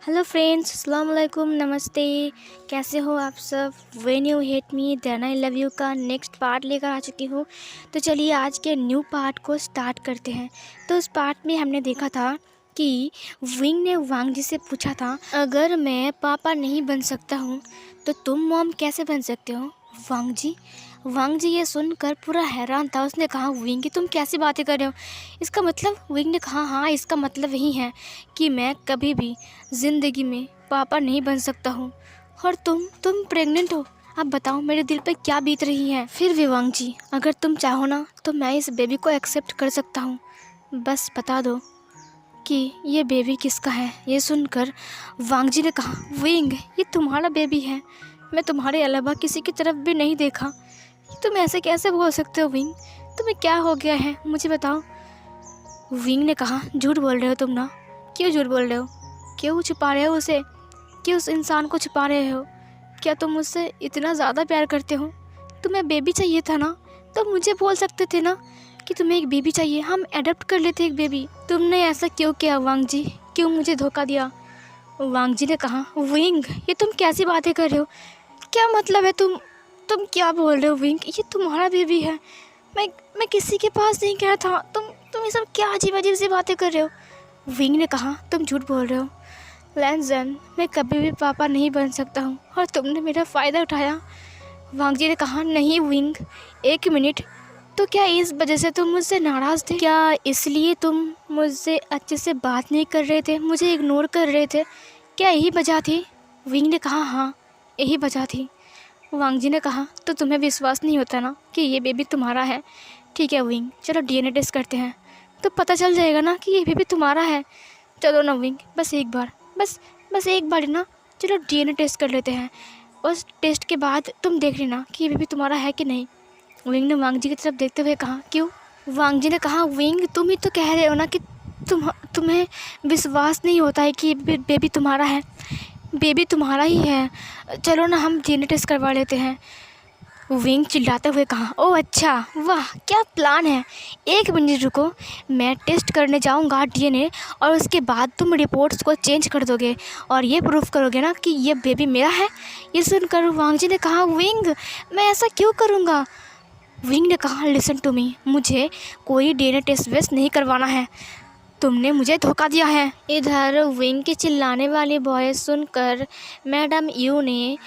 Hello friends, अस्सलाम वालेकुम, नमस्ते। कैसे हो आप सब? When you hate me then I love you का नेक्स्ट पार्ट लेकर आ चुकी हूँ। तो चलिए आज के न्यू पार्ट को स्टार्ट करते हैं। तो उस पार्ट में हमने देखा था कि विंग ने वांग जी से पूछा था, अगर मैं पापा नहीं बन सकता हूँ तो तुम मॉम कैसे बन सकते हो वांग जी ये सुनकर पूरा हैरान था। उसने कहा, विंग तुम कैसी बातें कर रहे हो? इसका मतलब? विंग ने कहा, हाँ इसका मतलब यही है कि मैं कभी भी ज़िंदगी में पापा नहीं बन सकता हूँ। और तुम प्रेग्नेंट हो। अब बताओ मेरे दिल पे क्या बीत रही है। फिर भी वांग जी, अगर तुम चाहो ना तो मैं इस बेबी को एक्सेप्ट कर सकता हूँ। बस बता दो कि ये बेबी किसका है। ये सुनकर वांग जी ने कहा, विंग ये तुम्हारा बेबी है। मैं तुम्हारे अलावा किसी की तरफ भी नहीं देखा। तुम ऐसे कैसे बोल सकते हो विंग? तुम्हें क्या हो गया है, मुझे बताओ। विंग ने कहा, झूठ बोल रहे हो तुम ना। क्यों झूठ बोल रहे हो? क्यों छुपा रहे हो उसे? क्यों उस इंसान को छुपा रहे हो? क्या तुम मुझसे इतना ज़्यादा प्यार करते हो? तुम्हें बेबी चाहिए था ना, तो मुझे बोल सकते थे ना कि तुम्हें एक बेबी चाहिए, हम अडॉप्ट कर लेते एक बेबी। तुमने ऐसा क्यों किया वांग जी? क्यों मुझे धोखा दिया? वांग जी ने कहा, विंग ये तुम कैसी बातें कर रहे हो? क्या मतलब है? तुम क्या बोल रहे हो विंग? ये तुम्हारा बेबी है। मैं किसी के पास नहीं गया था। तुम ये सब क्या अजीब अजीब सी बातें कर रहे हो? विंग ने कहा, तुम झूठ बोल रहे हो लैंजन, मैं कभी भी पापा नहीं बन सकता हूँ और तुमने मेरा फ़ायदा उठाया। वांग जी ने कहा, नहीं विंग, एक मिनट। तो क्या इस वजह से तुम मुझसे नाराज़ थे? क्या इसलिए तुम मुझसे अच्छे से बात नहीं कर रहे थे, मुझे इग्नोर कर रहे थे? क्या यही वजह थी? विंग ने कहा, हाँ यही वजह थी। वांग जी ने कहा, तो तुम्हें विश्वास नहीं होता ना कि ये बेबी तुम्हारा है? ठीक है विंग, चलो डीएनए टेस्ट करते हैं, तो पता चल जाएगा ना कि ये बेबी तुम्हारा है। चलो ना विंग, बस एक बार, बस एक बार ना, चलो डीएनए टेस्ट कर लेते हैं। उस टेस्ट के बाद तुम देख लेना कि ये बेबी तुम्हारा है कि नहीं। विंग ने वांग जी की तरफ देखते हुए कहा, क्यों? वांग जी ने कहा, विंग तुम ही तो कह रहे हो ना कि तुम्हें विश्वास नहीं होता है कि बेबी तुम्हारा है। बेबी तुम्हारा ही है। चलो ना हम डीएनए टेस्ट करवा लेते हैं। विंग चिल्लाते हुए कहा, ओह अच्छा, वाह क्या प्लान है। एक मिनट रुको, मैं टेस्ट करने जाऊंगा डीएनए और उसके बाद तुम रिपोर्ट्स को चेंज कर दोगे और ये प्रूफ करोगे ना कि ये बेबी मेरा है। ये सुनकर वांग जी ने कहा, विंग मैं ऐसा क्यों करूँगा? विंग ने कहा, लिसन टू मी, मुझे कोई डीएनए टेस्ट वेस्ट नहीं करवाना है। तुमने मुझे धोखा दिया है। इधर विंग की चिल्लाने वाली वॉइस सुनकर मैडम यू ने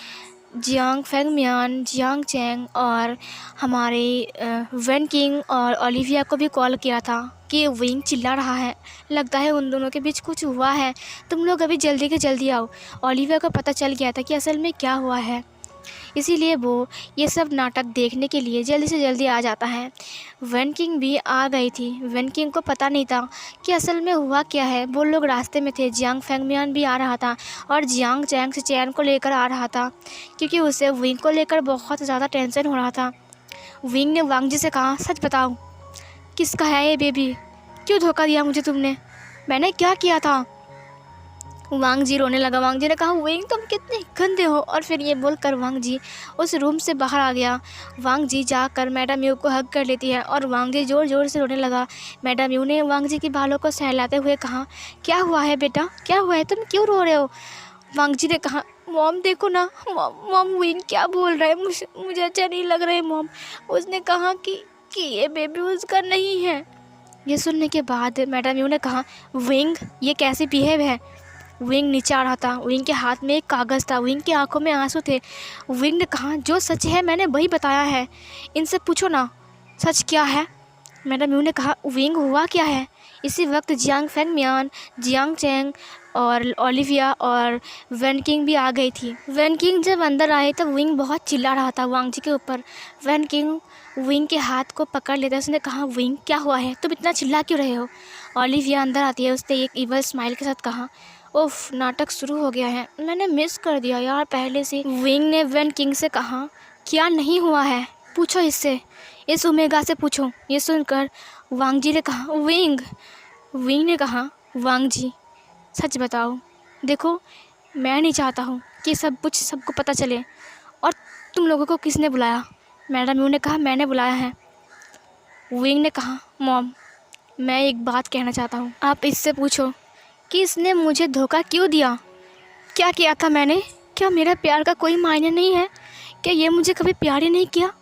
जियांग फेंगमियान, जियांग चैंग और हमारे वेन किंग और ओलिविया को भी कॉल किया था कि विंग चिल्ला रहा है, लगता है उन दोनों के बीच कुछ हुआ है, तुम लोग अभी जल्दी के जल्दी आओ। ओलिविया को पता चल गया था कि असल में क्या हुआ है, इसीलिए वो ये सब नाटक देखने के लिए जल्दी से जल्दी आ जाता है। वेन किंग भी आ गई थी। वेन किंग को पता नहीं था कि असल में हुआ क्या है। वो लोग रास्ते में थे। जियांग फेंगमियान भी आ रहा था और जियांग चैंग से चैन को लेकर आ रहा था, क्योंकि उसे विंग को लेकर बहुत ज़्यादा टेंशन हो रहा था। विंग ने वांग जी से कहा, सच बताओ किसका है ये बेबी? क्यों धोखा दिया मुझे तुमने? मैंने क्या किया था? वांग जी रोने लगा। वांग जी ने कहा, विंग तुम कितने गंदे हो। और फिर ये बोलकर वांग जी उस रूम से बाहर आ गया। वांग जी जाकर मैडम यू को हग कर लेती है और वांग जी ज़ोर ज़ोर से रोने लगा। मैडम यू ने वांग जी के बालों को सहलाते हुए कहा, क्या हुआ है बेटा, क्या हुआ है, तुम क्यों रो रहे हो? वांग जी ने कहा, मॉम देखो ना, मॉम विंग क्या बोल रहा है, मुझे अच्छा नहीं लग रहा है मॉम। उसने कहा कि ये बेबी उसका नहीं है। ये सुनने के बाद मैडम यू ने कहा, विंग ये कैसे बिहेव है? विंग नीचे आ रहा था। विंग के हाथ में एक कागज़ था। विंग की आंखों में आंसू थे। विंग ने कहा, जो सच है मैंने वही बताया है, इनसे पूछो ना सच क्या है। मैडम यू ने कहा, विंग हुआ क्या है? इसी वक्त जियांग फेंगमियान, जियांग चैंग और ओलिविया और वेन किंग भी आ गई थी। वेन किंग जब अंदर आए तब विंग बहुत चिल्ला रहा था वांग जी के ऊपर। वेन किंग विंग के हाथ को पकड़ लेता। उसने कहा, विंग क्या हुआ है, तुम इतना चिल्ला क्यों रहे हो? ओलिविया अंदर आती है। उसने एक इवल स्माइल के साथ कहा, उफ नाटक शुरू हो गया है, मैंने मिस कर दिया यार पहले से। विंग ने वेन किंग से कहा, क्या नहीं हुआ है, पूछो इससे, इस ओमेगा से पूछो। ये सुनकर वांग जी ने कहा, विंग ने कहा, वांग जी सच बताओ, देखो मैं नहीं चाहता हूँ कि सब कुछ सबको पता चले। और तुम लोगों को किसने बुलाया? मैडम यू ने कहा, मैंने बुलाया है। विंग ने कहा, मॉम मैं एक बात कहना चाहता हूँ, आप इससे पूछो कि इसने मुझे धोखा क्यों दिया। क्या किया था मैंने? क्या मेरा प्यार का कोई मायने नहीं है? क्या ये मुझे कभी प्यार ही नहीं किया?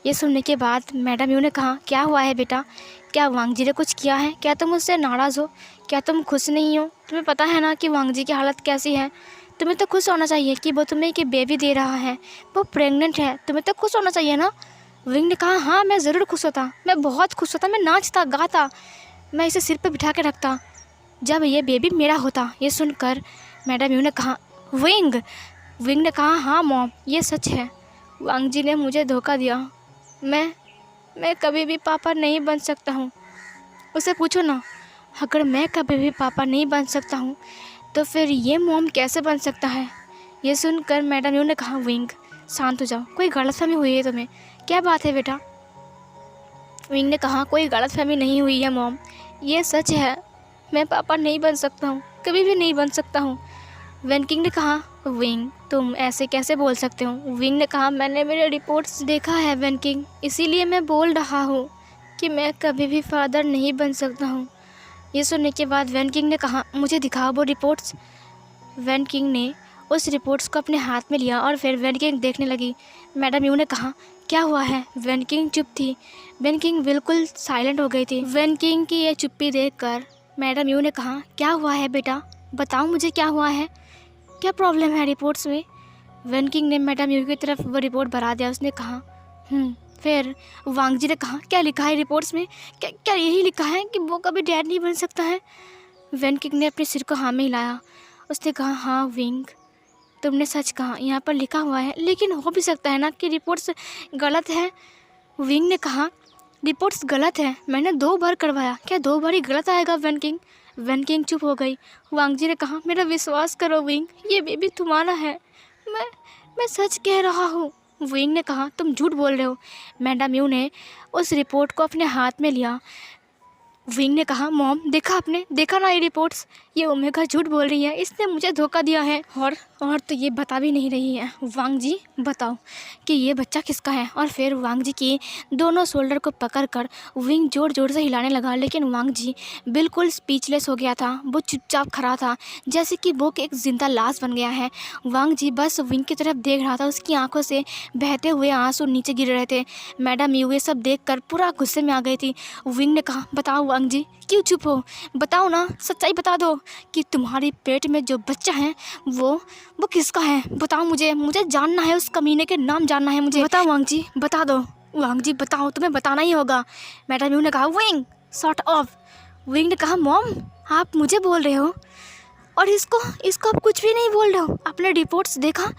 ये सुनने के बाद मैडम यू ने कहा, क्या हुआ है बेटा? क्या वांगजी ने कुछ किया है? क्या तुम उससे नाराज़ हो? क्या तुम खुश नहीं हो? तुम्हें पता है ना कि वांगजी की हालत कैसी है। तुम्हें तो खुश होना चाहिए कि वो तुम्हें एक बेबी दे रहा है, वो प्रेग्नेंट है। तुम्हें तो खुश होना चाहिए ना। विंग ने कहा, हाँ मैं ज़रूर खुश होता, मैं बहुत खुश होता, मैं नाचता गाता, मैं इसे सिर पर बिठा के रखता जब ये बेबी मेरा होता। ये सुनकर मैडम यू ने कहा, विंग विंग ने कहा, हाँ मॉम, ये सच है। वांगजी ने मुझे धोखा दिया। मैं कभी भी पापा नहीं बन सकता हूँ। उसे पूछो ना, अगर मैं कभी भी पापा नहीं बन सकता हूँ तो फिर ये मॉम कैसे बन सकता है। ये सुनकर मैडम यू ने कहा, विंग शांत हो जाओ, कोई गलतफहमी हुई है तुम्हें। क्या बात है बेटा? विंग ने कहा, कोई गलतफहमी नहीं हुई है मॉम, ये सच है। मैं पापा नहीं बन सकता हूँ, कभी भी नहीं बन सकता हूँ। वैनकिंग ने कहा, विंग तुम ऐसे कैसे बोल सकते हो? विंग ने कहा, मैंने मेरे रिपोर्ट्स देखा है वैनकिंग, इसीलिए मैं बोल रहा हूँ कि मैं कभी भी फादर नहीं बन सकता हूँ। ये सुनने के बाद वैनकिंग ने कहा, मुझे दिखाओ वो रिपोर्ट्स। वैनकिंग ने उस रिपोर्ट्स को अपने हाथ में लिया और फिर वैनकिंग देखने लगी। मैडम यू ने कहा, क्या हुआ है? वैनकिंग चुप थी। वैनकिंग बिल्कुल साइलेंट हो गई थी। वैनकिंग की ये चुप्पी देखकर मैडम यू ने कहा, क्या हुआ है बेटा? बताओ मुझे, क्या हुआ है? क्या प्रॉब्लम है रिपोर्ट्स में? वैनकिंग ने मैडम यू की तरफ वो रिपोर्ट बढ़ा दिया। उसने कहा, फिर वांगजी ने कहा, क्या लिखा है रिपोर्ट्स में? क्या क्या यही लिखा है कि वो कभी डैड नहीं बन सकता है? वैनकिंग ने अपने सिर को हाँ में हिलाया। उसने कहा, हाँ विंग, तुमने सच कहा, यहाँ पर लिखा हुआ है, लेकिन हो भी सकता है ना कि रिपोर्ट्स गलत है। विंग ने कहा, रिपोर्ट्स गलत है, मैंने 2 बार करवाया, क्या 2 बार ही गलत आएगा वैनकिंग? वैनकिंग चुप हो गई। वांगजी ने कहा, मेरा विश्वास करो विंग, ये बेबी तुम्हारा है, मैं सच कह रहा हूँ। विंग ने कहा, तुम झूठ बोल रहे हो। मैडम यू ने उस रिपोर्ट को अपने हाथ में लिया। विंग ने कहा, मॉम देखा आपने, देखा ना ये रिपोर्ट्स, ये ओमेगा झूठ बोल रही है, इसने मुझे धोखा दिया है। और तो ये बता भी नहीं रही है। वांगजी बताओ कि ये बच्चा किसका है। और फिर वांगजी की दोनों शोल्डर को पकड़कर विंग जोर जोर से हिलाने लगा, लेकिन वांगजी बिल्कुल स्पीचलेस हो गया था। वो चुपचाप खड़ा था, जैसे कि वो एक जिंदा लाश बन गया है। वांगजी बस विंग की तरफ देख रहा था, उसकी आंखों से बहते हुए आंसू नीचे गिर रहे थे। मैडम यू ये सब देख कर पूरा गुस्से में आ गई थी। विंग ने कहा, बताओ वांगजी, क्यों चुप हो? बताओ ना, सच्चाई बता दो कि तुम्हारे पेट में जो बच्चा है वो किसका है। बताओ, मुझे जानना है, उस कमीने के नाम जानना है मुझे। बताओ वांगजी, बता दो। वांगजी बताओ, तुम्हें बताना ही होगा। मैडम यू ने कहा, विंग सॉर्ट ऑफ। विंग ने कहा, मॉम आप मुझे बोल रहे हो और इसको आप कुछ भी नहीं बोल रहे हो? आपने रिपोर्ट्स देखा?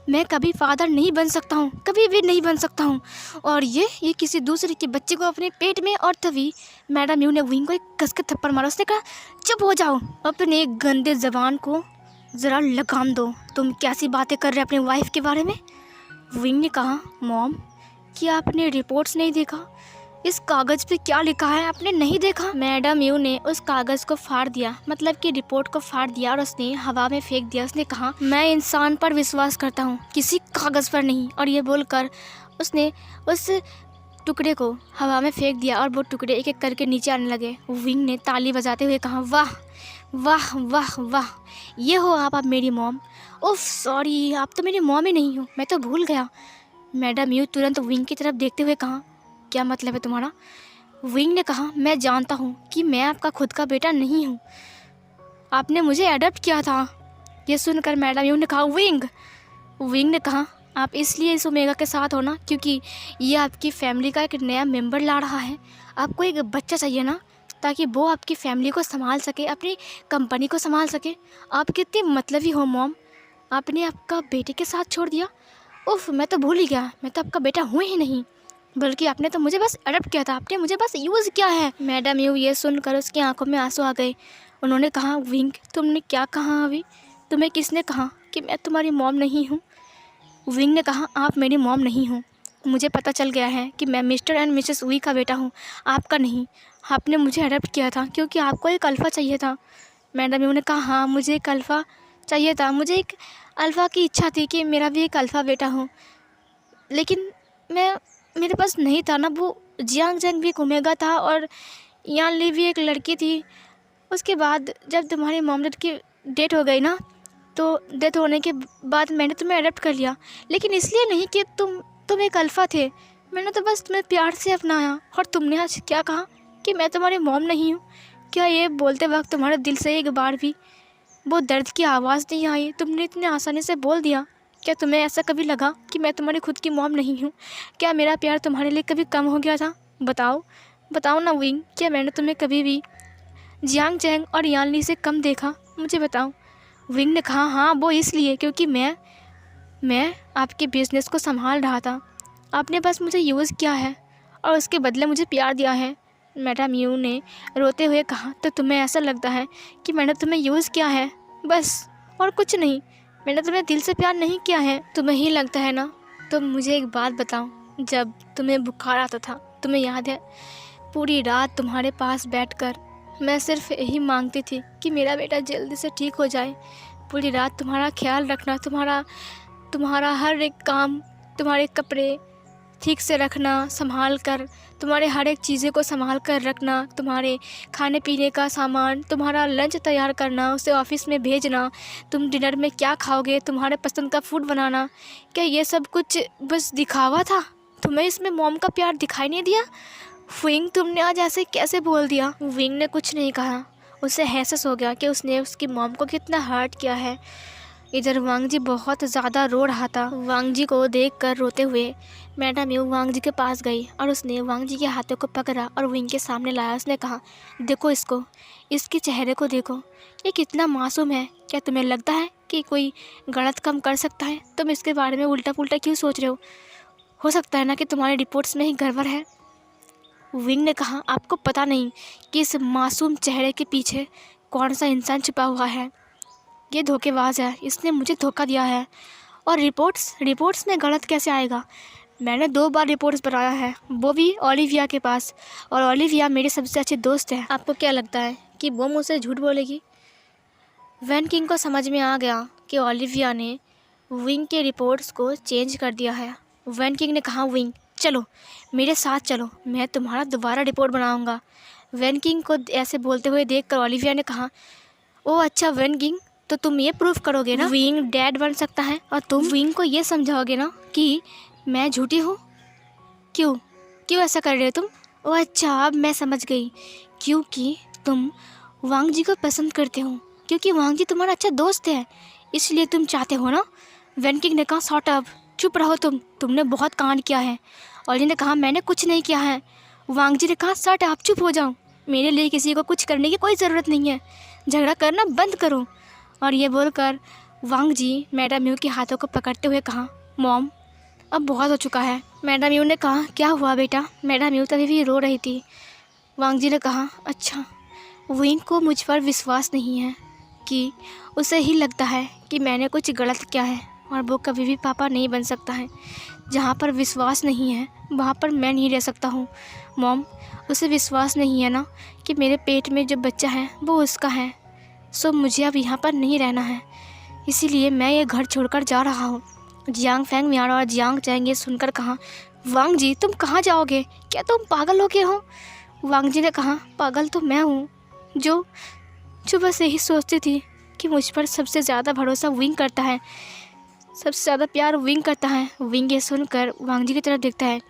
मैं कभी फादर नहीं बन सकता हूँ, कभी भी नहीं बन सकता हूँ। और ये किसी दूसरे के बच्चे को अपने पेट में। और तभी मैडम यू ने विंग को एक कस के थप्पड़ मारा। उसने कहा, चुप हो जाओ, अपने गंदे ज़बान को ज़रा लगाम दो। तुम कैसी बातें कर रहे हैं अपनी वाइफ के बारे में? विंग ने कहा, मॉम क्या आपने रिपोर्ट्स नहीं देखा? इस कागज़ पे क्या लिखा है आपने नहीं देखा? मैडम यू ने उस कागज़ को फाड़ दिया, मतलब कि रिपोर्ट को फाड़ दिया और उसने हवा में फेंक दिया। उसने कहा, मैं इंसान पर विश्वास करता हूँ, किसी कागज़ पर नहीं। और ये बोलकर उसने उस टुकड़े को हवा में फेंक दिया और वो टुकड़े एक एक करके नीचे आने लगे। विंग ने ताली बजाते हुए कहा, वाह वाह वाह वाह, ये हो आप मेरी मॉम। ओह सॉरी, आप तो मेरी मॉम ही नहीं हो, मैं तो भूल गया। मैडम यू तुरंत विंग की तरफ देखते हुए कहा, क्या मतलब है तुम्हारा? विंग ने कहा, मैं जानता हूँ कि मैं आपका खुद का बेटा नहीं हूँ, आपने मुझे अडॉप्ट किया था। ये सुनकर मैडम यू ने कहा, विंग ने कहा, आप इसलिए इस ओमेगा के साथ हो ना क्योंकि ये आपकी फैमिली का एक नया मेंबर ला रहा है। आपको एक बच्चा चाहिए ना, ताकि वो आपकी फैमिली को संभाल सके, अपनी कंपनी को संभाल सके। आप कितनी मतलबी हो मॉम, आपने आपका बेटे के साथ छोड़ दिया। उफ, मैं तो भूल ही गया, मैं तो आपका बेटा हूँ ही नहीं, बल्कि आपने तो मुझे बस अडॉप्ट किया था, आपने मुझे बस यूज़ किया है। मैडम यू ये सुनकर उसकी आंखों में आंसू आ गए। उन्होंने कहा, विंग तुमने क्या कहा अभी? तुम्हें किसने कहा कि मैं तुम्हारी मॉम नहीं हूँ? विंग ने कहा, आप मेरी मॉम नहीं हो, मुझे पता चल गया है कि मैं मिस्टर एंड मिसेस वी का बेटा हूँ, आपका नहीं। आपने मुझे अडॉप्ट किया था क्योंकि आपको एक अल्फ़ा चाहिए था। मैडम यू ने कहा, हाँ मुझे एक अल्फ़ा चाहिए था, मुझे एक अल्फ़ा की इच्छा थी कि मेरा भी एक अल्फ़ा बेटा हो, लेकिन मेरे पास नहीं था ना। वो जियांग जंग भी घूमेगा था और यान ली भी एक लड़की थी। उसके बाद जब तुम्हारी मॉम डैड की डेथ हो गई ना, डेथ होने के बाद मैंने तुम्हें अडॉप्ट कर लिया, लेकिन इसलिए नहीं कि तुम एक अल्फ़ा थे। मैंने तो बस तुम्हें प्यार से अपनाया। और तुमने आज क्या कहा कि मैं तुम्हारी मॉम नहीं हूँ? क्या ये बोलते वक्त तुम्हारे दिल से एक बार भी वो दर्द की आवाज़ नहीं आई? तुमने इतने आसानी से बोल दिया। क्या तुम्हें ऐसा कभी लगा कि मैं तुम्हारी खुद की मॉम नहीं हूँ? क्या मेरा प्यार तुम्हारे लिए कभी कम हो गया था? बताओ ना विंग, क्या मैंने तुम्हें कभी भी जियांग चैंग और यानली से कम देखा? मुझे बताओ। विंग ने कहा, हाँ वो इसलिए क्योंकि मैं आपके बिजनेस को संभाल रहा था। आपने बस मुझे यूज़ किया है और उसके बदले मुझे प्यार दिया है। मैडम यू ने रोते हुए कहा, तो तुम्हें ऐसा लगता है कि मैंने तुम्हें यूज़ किया है बस, और कुछ नहीं? मैंने तुम्हें दिल से प्यार नहीं किया है। तुम्हें ही लगता है ना? तो मुझे एक बात बताओ, जब तुम्हें बुखार आता था, तुम्हें याद है, पूरी रात तुम्हारे पास बैठकर मैं सिर्फ यही मांगती थी कि मेरा बेटा जल्दी से ठीक हो जाए। पूरी रात तुम्हारा ख्याल रखना, तुम्हारा हर एक काम, तुम्हारे कपड़े ठीक से रखना, संभाल कर, तुम्हारे हर एक चीज़ें को संभाल कर रखना, तुम्हारे खाने पीने का सामान, तुम्हारा लंच तैयार करना, उसे ऑफिस में भेजना, तुम डिनर में क्या खाओगे, तुम्हारे पसंद का फूड बनाना। क्या ये सब कुछ बस दिखावा था? तुम्हें इसमें मॉम का प्यार दिखाई नहीं दिया? विंग, तुमने आज ऐसे कैसे बोल दिया? विंग ने कुछ नहीं कहा। उसे एहसास हो गया कि उसने उसकी मॉम को कितना हर्ट किया है। इधर वांग जी बहुत ज़्यादा रो रहा था। वांग जी को देखकर रोते हुए मैडम यू वांग जी के पास गई और उसने वांग जी के हाथों को पकड़ा और विंग के सामने लाया। उसने कहा, देखो इसको, इसके चेहरे को देखो, ये कितना मासूम है। क्या तुम्हें लगता है कि कोई गलत काम कर सकता है? तुम इसके बारे में उल्टा पुल्टा क्यों सोच रहे हो सकता है ना कि तुम्हारे रिपोर्ट्स में ही गड़बड़ है। विंग ने कहा, आपको पता नहीं कि इस मासूम चेहरे के पीछे कौन सा इंसान छुपा हुआ है। ये धोखेबाज है, इसने मुझे धोखा दिया है। और रिपोर्ट्स में गलत कैसे आएगा? मैंने 2 बार रिपोर्ट्स बनाया है, वो भी ओलिविया के पास, और ओलिविया मेरी सबसे अच्छी दोस्त है। आपको क्या लगता है कि वो मुझसे झूठ बोलेगी? वैन किंग को समझ में आ गया कि ओलिविया ने विंग के रिपोर्ट्स को चेंज कर दिया है। वैन किंग ने कहा, विंग चलो मेरे साथ चलो, मैं तुम्हारा दोबारा रिपोर्ट बनाऊंगा। वैन किंग को ऐसे बोलते हुए देखकर ओलिविया ने कहा, ओह अच्छा वैन किंग, तो तुम ये प्रूफ करोगे ना विंग डैड बन सकता है, और तुम विंग को ये समझाओगे ना कि मैं झूठी हूँ? क्यों ऐसा कर रहे हो तुम? ओह अच्छा, अब मैं समझ गई, क्योंकि तुम वांग जी को पसंद करते हो, क्योंकि वांग जी तुम्हारा अच्छा दोस्त है, इसलिए तुम चाहते हो ना? वैन किंग ने कहा, शॉट अप, चुप रहो तुमने बहुत कांड किया है। ओली ने कहा, मैंने कुछ नहीं किया है। वांग जी ने कहा, शट आप चुप हो जाओ, मेरे लिए किसी को कुछ करने की कोई ज़रूरत नहीं है, झगड़ा करना बंद करो। और ये बोलकर वांग जी मैडम यू के हाथों को पकड़ते हुए कहा, मॉम अब बहुत हो चुका है। मैडम यू ने कहा, क्या हुआ बेटा? मैडम यू तभी भी रो रही थी। वांग जी ने कहा, अच्छा विंग को मुझ पर विश्वास नहीं है, कि उसे ही लगता है कि मैंने कुछ गलत किया है, और वो कभी भी पापा नहीं बन सकता है। जहाँ पर विश्वास नहीं है वहाँ पर मैं नहीं रह सकता हूँ। मॉम, उसे विश्वास नहीं है ना कि मेरे पेट में जो बच्चा है वो उसका है, सो मुझे अब यहाँ पर नहीं रहना है, इसीलिए मैं ये घर छोड़कर जा रहा हूँ। जियांग फेंग मियान और जियांग चैंग ये सुनकर कहा, वांग जी तुम कहाँ जाओगे? क्या तुम पागल हो गए हो? वांग जी ने कहा, पागल तो मैं हूँ जो बस यही सोचती थी कि मुझ पर सबसे ज़्यादा भरोसा विंग करता है, सबसे ज़्यादा प्यार विंग करता है। विंग ये सुनकर वांग जी की तरफ देखता है।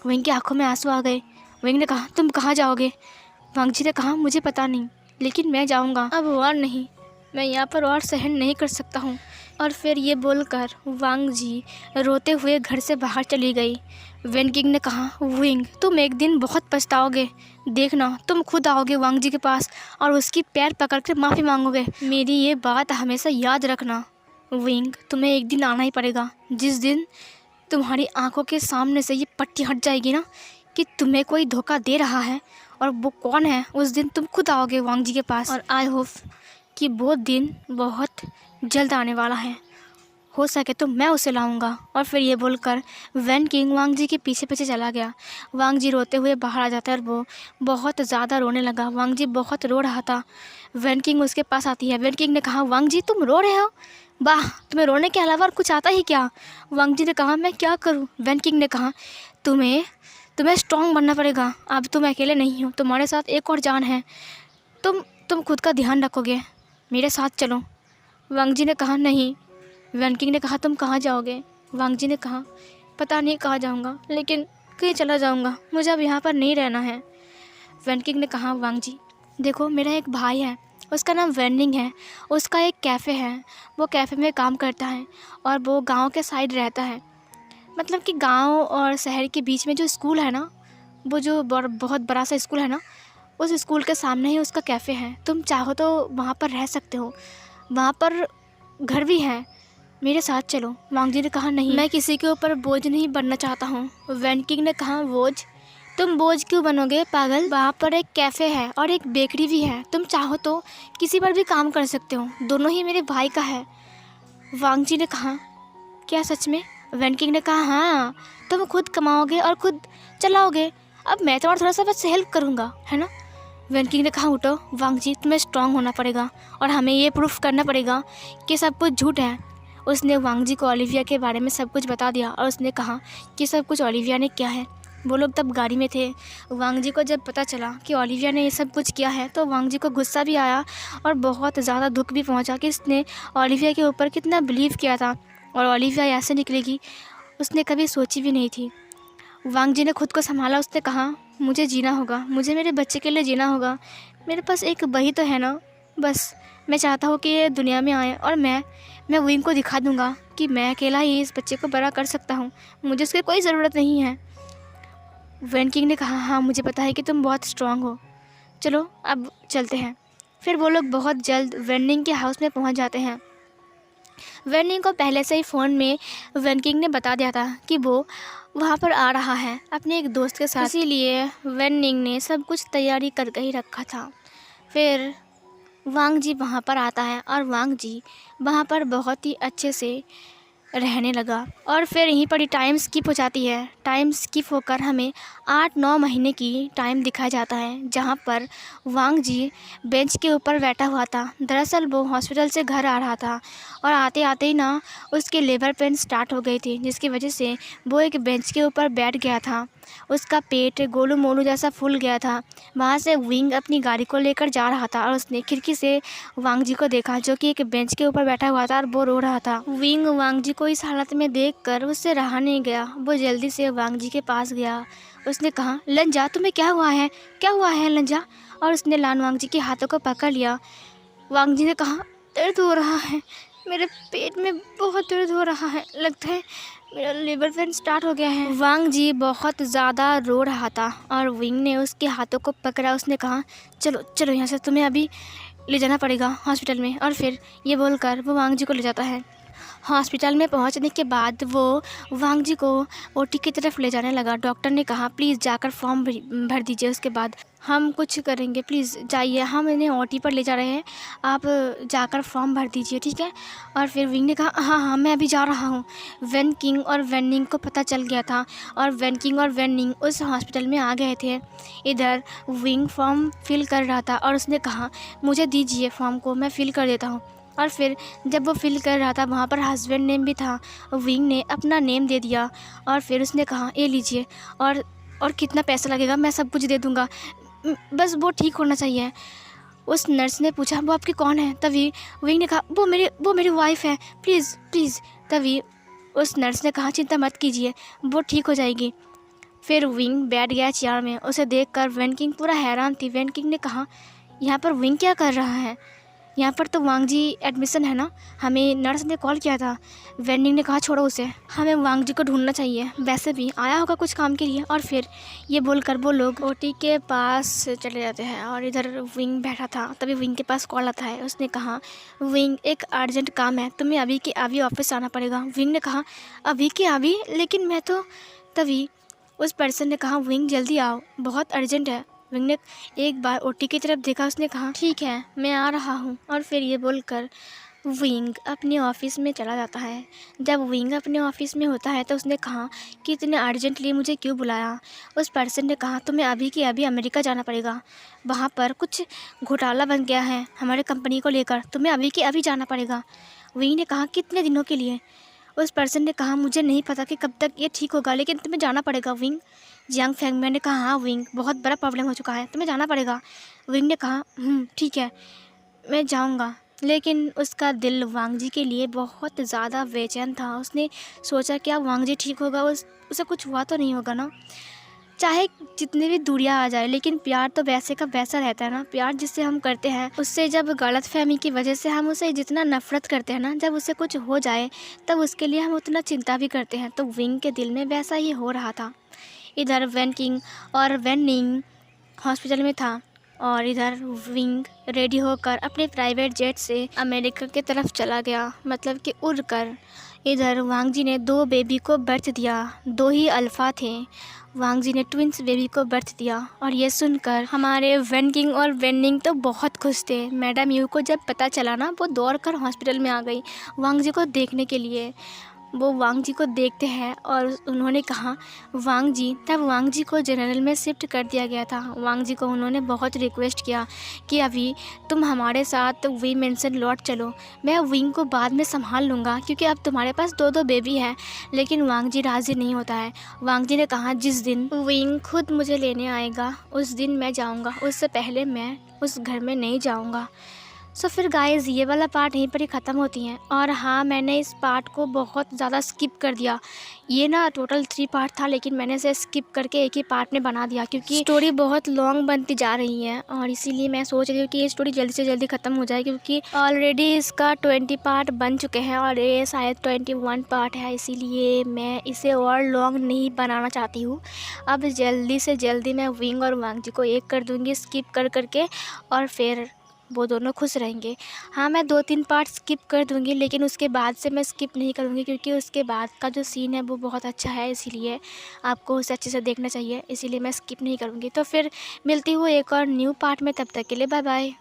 विंग की आंखों में आंसू आ गए। विंग ने कहा, तुम कहाँ जाओगे? वांग जी ने कहा, मुझे पता नहीं, लेकिन मैं जाऊँगा, अब और नहीं, मैं यहाँ पर और सहन नहीं कर सकता हूँ। और फिर ये बोलकर वांग जी रोते हुए घर से बाहर चली गई। वैन किंग ने कहा, विंग तुम एक दिन बहुत पछताओगे, देखना तुम खुद आओगे वांग जी के पास और उसकी पैर पकड़ कर माफ़ी मांगोगे। मेरी ये बात हमेशा याद रखना विंग, तुम्हें एक दिन आना ही पड़ेगा, जिस दिन तुम्हारी आंखों के सामने से ये पट्टी हट जाएगी ना कि तुम्हें कोई धोखा दे रहा है और वो कौन है, उस दिन तुम खुद आओगे वांग जी के पास। और आई होप कि वो दिन बहुत जल्द आने वाला है, हो सके तो मैं उसे लाऊंगा। और फिर ये बोलकर वैन किंग वांग जी के पीछे पीछे चला गया। वांग जी रोते हुए बाहर आ जाता है और वो बहुत ज़्यादा रोने लगा। वांग जी बहुत रो रहा था। वैन किंग उसके पास आती है। वैन किंग ने कहा, वांग जी तुम रो रहे हो? वाह, तुम्हें रोने के अलावा और कुछ आता ही क्या? वांग जी ने कहा, मैं क्या करूं? वैन किंग ने कहा, तुम्हें स्ट्रॉन्ग बनना पड़ेगा, अब तुम अकेले नहीं हो, तुम्हारे साथ एक और जान है, तुम खुद का ध्यान रखोगे, मेरे साथ चलो। वांग जी ने कहा नहीं। वैन किंग ने कहा तुम कहाँ जाओगे? वांग जी ने कहा पता नहीं कहाँ जाऊँगा, लेकिन कहीं चला जाऊँगा, मुझे अब यहाँ पर नहीं रहना है। वैन किंग ने कहा वांग जी देखो, मेरा एक भाई है, उसका नाम वैनिंग है, उसका एक कैफ़े है, वो कैफ़े में काम करता है और वो गांव के साइड रहता है। मतलब कि गांव और शहर के बीच में जो स्कूल है ना, वो जो बहुत बड़ा सा स्कूल है ना, उस स्कूल के सामने ही उसका कैफ़े है। तुम चाहो तो वहाँ पर रह सकते हो, वहाँ पर घर भी है, मेरे साथ चलो। वांग जी ने कहा नहीं, मैं किसी के ऊपर बोझ नहीं बनना चाहता हूँ। वैन किंग ने कहा बोझ? तुम बोझ क्यों बनोगे पागल? वहाँ पर एक कैफ़े है और एक बेकरी भी है, तुम चाहो तो किसी पर भी काम कर सकते हो, दोनों ही मेरे भाई का है। वांग जी ने कहा क्या सच में? वैन किंग ने कहा हाँ, तुम खुद कमाओगे और खुद चलाओगे, अब मैं तुम्हारा थोड़ा सा बस हेल्प करूँगा, है ना। वैन किंग ने कहा उठो वांग जी, तुम्हें स्ट्रांग होना पड़ेगा और हमें ये प्रूफ करना पड़ेगा कि सब कुछ झूठ है। उसने वांग जी को ओलिविया के बारे में सब कुछ बता दिया और उसने कहा कि सब कुछ ओलिविया ने किया है। वो लोग तब गाड़ी में थे। वांग जी को जब पता चला कि ओलिविया ने ये सब कुछ किया है तो वांग जी को गुस्सा भी आया और बहुत ज़्यादा दुख भी पहुंचा कि इसने ओलिविया के ऊपर कितना बिलीव किया था और ओलिविया ऐसे निकलेगी उसने कभी सोची भी नहीं थी। वांग जी ने खुद को संभाला, उसने कहा मुझे जीना होगा, मुझे मेरे बच्चे के लिए जीना होगा, मेरे पास एक वही तो है ना, बस मैं चाहता हूँ कि ये दुनिया में आए और मैं विंग को दिखा दूँगा कि मैं अकेला ही इस बच्चे को बड़ा कर सकता हूँ, मुझे उसकी कोई ज़रूरत नहीं है। वैन किंग ने कहा हाँ मुझे पता है कि तुम बहुत स्ट्रांग हो, चलो अब चलते हैं। फिर वो लोग बहुत जल्द वैनिंग के हाउस में पहुँच जाते हैं। वैनिंग को पहले से ही फ़ोन में वैन किंग ने बता दिया था कि वो वहाँ पर आ रहा है अपने एक दोस्त के साथ, इसीलिए वैनिंग ने सब कुछ तैयारी करके ही रखा था। फिर वांग जी वहाँ पर आता है और वांग जी वहाँ पर बहुत ही अच्छे से रहने लगा। और फिर यहीं पर ही टाइम स्किप हो जाती है। टाइम स्किप होकर हमें 8-9 महीने की टाइम दिखाया जाता है, जहाँ पर वांग जी बेंच के ऊपर बैठा हुआ था। दरअसल वो हॉस्पिटल से घर आ रहा था और आते आते ही ना उसके लेबर पेन स्टार्ट हो गई थी, जिसकी वजह से वो एक बेंच के ऊपर बैठ गया था। उसका पेट गोलू मोलू जैसा फूल गया था। वहाँ से विंग अपनी गाड़ी को लेकर जा रहा था और उसने खिड़की से वांग जी को देखा, जो कि एक बेंच के ऊपर बैठा हुआ था और वो रो रहा था। विंग वांग जी को इस हालत में देखकर उससे रहा नहीं गया, वो जल्दी से वांग जी के पास गया। उसने कहा लंजा तुम्हें क्या हुआ है, क्या हुआ है लंजा? और उसने लान वांग जी के हाथों को पकड़ लिया। वांग जी ने कहा दर्द हो रहा है, मेरे पेट में बहुत दर्द हो रहा है, लगता है मेरा लेबर पेन स्टार्ट हो गया है। वांग जी बहुत ज़्यादा रो रहा था और विंग ने उसके हाथों को पकड़ा। उसने कहा चलो चलो यहाँ से, तुम्हें अभी ले जाना पड़ेगा हॉस्पिटल में। और फिर ये बोलकर वो वांग जी को ले जाता है। हॉस्पिटल में पहुंचने के बाद वो वांग जी को ओटी की तरफ ले जाने लगा। डॉक्टर ने कहा प्लीज़ जाकर फॉर्म भर दीजिए, उसके बाद हम कुछ करेंगे, प्लीज़ जाइए, हम इन्हें ओटी पर ले जा रहे हैं, आप जाकर फॉर्म भर दीजिए, ठीक है। और फिर विंग ने कहा हाँ हाँ मैं अभी जा रहा हूँ। वैन किंग और वैनिंग को पता चल गया था और वैन किंग और वैनिंग उस हॉस्पिटल में आ गए थे। इधर विंग फॉर्म फिल कर रहा था और उसने कहा मुझे दीजिए फॉर्म को, मैं फिल कर देता हूँ। और फिर जब वो फिल कर रहा था वहाँ पर हस्बैंड नेम भी था। विंग ने अपना नेम दे दिया और फिर उसने कहा ये लीजिए, और कितना पैसा लगेगा मैं सब कुछ दे दूँगा, बस वो ठीक होना चाहिए। उस नर्स ने पूछा वो आपकी कौन है? तभी विंग ने कहा वो मेरी वाइफ है, प्लीज़ प्लीज़। तभी उस नर्स ने कहा चिंता मत कीजिए, वो ठीक हो जाएगी। फिर विंग बैठ गया चेयर में। उसे देखकर वैन किंग पूरा हैरान थी। वैन किंग ने कहा यहाँ पर विंग क्या कर रहा है? यहाँ पर तो वांग जी एडमिशन है ना, हमें नर्स ने कॉल किया था। वैनिंग ने कहा छोड़ो उसे, हमें वांग जी को ढूंढना चाहिए, वैसे भी आया होगा कुछ काम के लिए। और फिर ये बोलकर वो लोग ओटी के पास चले जाते हैं और इधर विंग बैठा था। तभी विंग के पास कॉल आता है। उसने कहा विंग एक अर्जेंट काम है, तुम्हें अभी के अभी ऑफिस आना पड़ेगा। विंग ने कहा अभी के अभी, लेकिन मैं तो। तभी उस पर्सन ने कहा विंग जल्दी आओ, बहुत अर्जेंट है। विंग ने एक बार ओटी की तरफ देखा, उसने कहा ठीक है मैं आ रहा हूँ। और फिर ये बोलकर विंग अपने ऑफिस में चला जाता है। जब विंग अपने ऑफिस में होता है तो उसने कहा कि इतने अर्जेंटली मुझे क्यों बुलाया? उस पर्सन ने कहा तुम्हें अभी के अभी अमेरिका जाना पड़ेगा, वहाँ पर कुछ घोटाला बन गया है हमारे कंपनी को लेकर, तुम्हें अभी के अभी जाना पड़ेगा। विंग ने कहा कितने दिनों के लिए? उस पर्सन ने कहा मुझे नहीं पता कि कब तक ये ठीक होगा, लेकिन तुम्हें जाना पड़ेगा विंग। जियांग फेंगमैन ने कहा हाँ विंग, बहुत बड़ा प्रॉब्लम हो चुका है, तुम्हें जाना पड़ेगा। विंग ने कहा ठीक है मैं जाऊंगा, लेकिन उसका दिल वांग जी के लिए बहुत ज़्यादा बेचैन था। उसने सोचा क्या वांग जी ठीक होगा, उसे कुछ हुआ तो नहीं होगा ना। चाहे जितनी भी दूरियां आ जाए, लेकिन प्यार तो वैसे का वैसा रहता है ना। प्यार जिससे हम करते हैं उससे जब गलतफहमी की वजह से हम उसे जितना नफरत करते हैं ना, जब उसे कुछ हो जाए तब उसके लिए हम उतना चिंता भी करते हैं। तो विंग के दिल में वैसा ही हो रहा था। इधर वेन किंग और वेन निंग हॉस्पिटल में था और इधर विंग रेडी होकर अपने प्राइवेट जेट से अमेरिका की तरफ चला गया, मतलब कि उड़कर। इधर वांग जी ने 2 बेबी को बर्थ दिया। 2 ही अल्फ़ा थे। वांग जी ने ट्विंस बेबी को बर्थ दिया और ये सुनकर हमारे वेन किंग और वेन निंग तो बहुत खुश थे। मैडम यू को जब पता चला ना, वो दौड़कर हॉस्पिटल में आ गई वांग जी को देखने के लिए। वो वांग जी को देखते हैं और उन्होंने कहा वांग जी, तब वांग जी को जनरल में शिफ्ट कर दिया गया था। वांग जी को उन्होंने बहुत रिक्वेस्ट किया कि अभी तुम हमारे साथ वी मेंशन लौट चलो, मैं विंग को बाद में संभाल लूँगा क्योंकि अब तुम्हारे पास 2 बेबी हैं। लेकिन वांग जी राज़ी नहीं होता है। वांग जी ने कहा जिस दिन विंग खुद मुझे लेने आएगा उस दिन मैं जाऊँगा, उससे पहले मैं उस घर में नहीं जाऊँगा। सो फिर गाइस ये वाला पार्ट यहीं पर ही ख़त्म होती हैं। और हाँ, मैंने इस पार्ट को बहुत ज़्यादा स्किप कर दिया। ये ना टोटल 3 पार्ट था, लेकिन मैंने इसे स्किप करके एक ही पार्ट में बना दिया क्योंकि स्टोरी बहुत लॉन्ग बनती जा रही है। और इसीलिए मैं सोच रही हूँ कि ये स्टोरी जल्दी से जल्दी ख़त्म हो जाए क्योंकि ऑलरेडी इसका 20 पार्ट बन चुके हैं और ये शायद 21 पार्ट है। इसीलिए मैं इसे और लॉन्ग नहीं बनाना चाहती हूँ। अब जल्दी से जल्दी मैं विंग और वांग जी को एक कर दूँगी स्किप कर करके, और फिर वो दोनों खुश रहेंगे। हाँ, मैं 2-3 पार्ट स्किप कर दूँगी, लेकिन उसके बाद से मैं स्किप नहीं करूँगी क्योंकि उसके बाद का जो सीन है वो बहुत अच्छा है। इसीलिए आपको उसे अच्छे से देखना चाहिए, इसीलिए मैं स्किप नहीं करूँगी। तो फिर मिलती हूँ एक और न्यू पार्ट में, तब तक के लिए बाय बाय।